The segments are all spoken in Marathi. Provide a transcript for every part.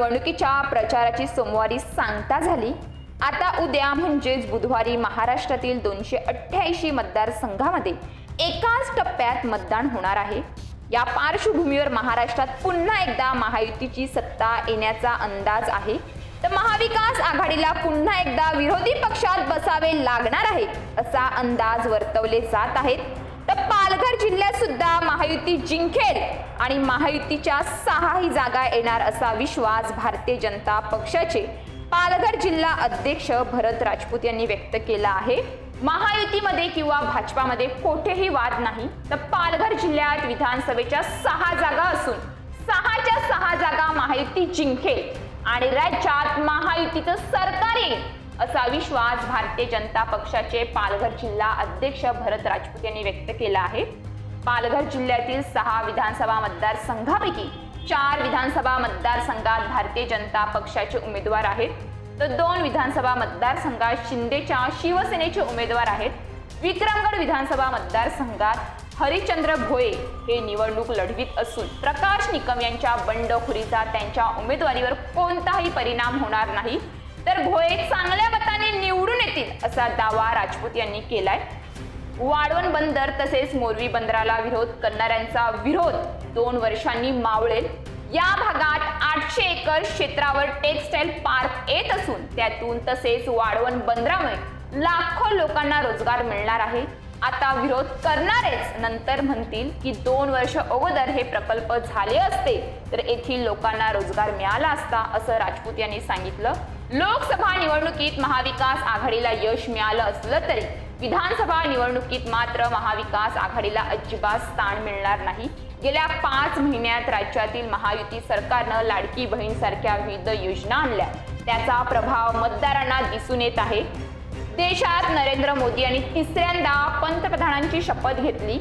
निवडणुकीच्या प्रचाराची सोमवारी सांगता झाली। आता उद्या म्हणजेच बुधवारी महाराष्ट्रातील 288 मतदारसंघामध्ये एकाच टप्प्यात मतदान होणार आहे। या पार्श्वभूमीवर महाराष्ट्रात पुन्हा एकदा महायुतीची सत्ता येण्याचा अंदाज आहे। तर महाविकास आघाडीला पुन्हा एकदा विरोधी पक्षात बसावे लागणार आहे असा अंदाज वर्तवले जात आहेत। तर पालघर जिल्ह्यात सुद्धा महायुती जिंकेल आणि महायुतीच्या 6 जागा येणार असा विश्वास भारतीय जनता पक्षाचे पालघर जिल्हा अध्यक्ष भरत राजपूत यांनी व्यक्त केला आहे। महायुतीमध्ये किंवा भाजपामध्ये कोठेही वाद नाही। तर पालघर जिल्ह्यात विधानसभेच्या 6 जागा असून 6च्या 6 जागा महायुती जिंकेल आणि राज्यात महायुतीचं सरकार येईल असा विश्वास भारतीय जनता पक्षाचे पालघर जिल्हा अध्यक्ष भरत राजपूत यांनी व्यक्त केला आहे। पालघर जिल्ह्यातील 6 विधानसभा मतदारसंघापैकी 4 विधानसभा मतदारसंघात भारतीय जनता पक्षाचे उमेदवार आहेत, तर 2 विधानसभा मतदारसंघात शिंदेच्या शिवसेनेचे उमेदवार आहेत। विक्रमगड विधानसभा मतदारसंघात हरिश्चंद्र भोये हे निवडणूक लढवित असून प्रकाश निकम यांच्या बंडखोरीचा त्यांच्या उमेदवारीवर कोणताही परिणाम होणार नाही, तर भोये चांगल्या मताने निवडून येतील असा दावा राजपूत यांनी केलाय। वाढवण बंदर तसेच मोरवी बंदराला विरोध करणाऱ्यांचा विरोध 2 वर्षांनी मावळेल। या भागात 800 एकर क्षेत्रावर टेक्सटाईल पार्क येत असून त्यातून तसेच वाढवण बंदरामुळे लाखो लोकांना रोजगार मिळणार आहे। आता विरोध करणारेच नंतर म्हणतील की 2 वर्ष अगोदर हे प्रकल्प झाले असते तर येथील लोकांना रोजगार मिळाला असता असं राजपूत यांनी सांगितलं। लोकसभा निवडणुकीत महाविकास आघाडीला यश मिळालं असलं तरी विधानसभा निवडणुकीत मात्र महाविकास आघाडीला अजिबात स्थान मिळणार नाही। गेल्या 5 महिन्यात राज्यातील महायुती सरकारनं लाडकी बहीण सारख्या विविध योजना आणल्या, त्याचा प्रभाव मतदारांना दिसून येत आहे। देशात नरेंद्र मोदी यांनी 3ऱ्यांदा पंतप्रधानांची शपथ घेतली,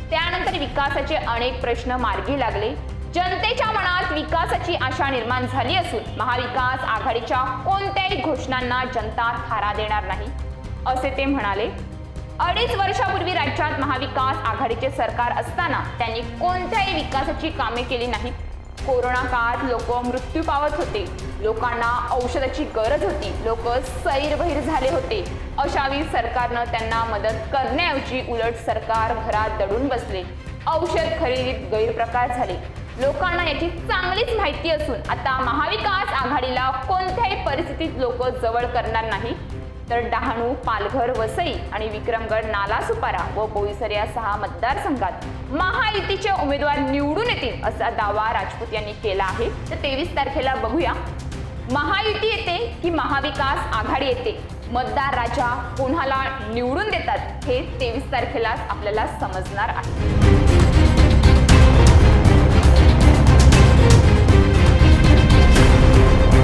त्यानंतर विकासाचे अनेक प्रश्न मार्गी लागले। जनतेच्या मनात विकासाची आशा निर्माण झाली असून महाविकास आघाडीच्या कोणत्याही घोषणांना जनता थारा देणार नाही असे ते म्हणाले। 2.5 वर्षापूर्वी राज्यात महाविकास आघाडीचे सरकार असताना त्यांनी कोणत्याही विकासाची कामे केली नाहीत। कोरोना काळात लोक मृत्यू पावत होते, लोकांना औषधाची गरज होती, लोक सैरभैर झाले होते। अशा वेळी सरकारनं त्यांना मदत करण्याऐवजी उलट सरकार घरात दडून बसले, औषध खरेदीत गैरप्रकार झाले। लोकांना याची चांगलीच माहिती असून आता महाविकास आघाडीला कोणत्याही परिस्थितीत लोक जवळ करणार नाही, तर डहाणू, पालघर, वसई आणि विक्रमगड, नालासोपारा व बोईसर या 6 मतदारसंघात महायुतीचे उमेदवार निवडून येतील असा दावा राजपूत यांनी केला आहे। तर 23 तारखेला बघूया महायुती येते की महाविकास आघाडी येते, मतदार राजा कोणाला निवडून देतात हे 23 तारखेला आपल्याला समजणार आहे।